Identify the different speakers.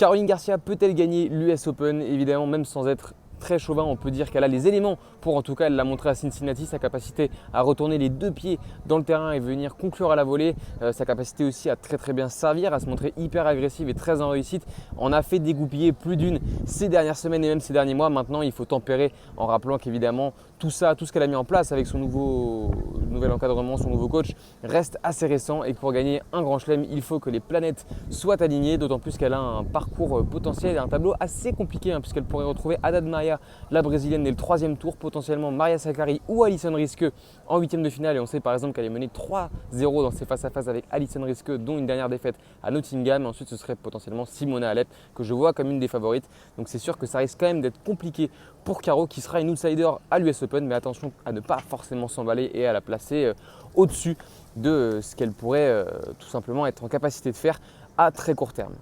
Speaker 1: Caroline Garcia peut-elle gagner l'US Open? Évidemment, même sans être très chauvin, on peut dire qu'elle a les éléments pour, en tout cas elle l'a montré à Cincinnati, sa capacité à retourner les deux pieds dans le terrain et venir conclure à la volée, sa capacité aussi à très bien servir, à se montrer hyper agressive et très en réussite. On a fait dégoupiller plus d'une ces dernières semaines et même ces derniers mois. Maintenant il faut tempérer en rappelant qu'évidemment tout ça, tout ce qu'elle a mis en place avec son nouvel encadrement, son nouveau coach reste assez récent et que pour gagner un grand chelem il faut que les planètes soient alignées, d'autant plus qu'elle a un parcours potentiel et un tableau assez compliqué puisqu'elle pourrait retrouver Haddad Maia, la brésilienne, dès le troisième tour, potentiellement Maria Sakkari ou Alison Risque en huitième de finale. Et on sait par exemple qu'elle est menée 3-0 dans ses face-à-face avec Alison Risque, dont une dernière défaite à Nottingham. Ensuite, ce serait potentiellement Simona Halep, que je vois comme une des favorites. Donc c'est sûr que ça risque quand même d'être compliqué pour Caro, qui sera une outsider à l'US Open. Mais attention à ne pas forcément s'emballer et à la placer au-dessus de ce qu'elle pourrait tout simplement être en capacité de faire à très court terme.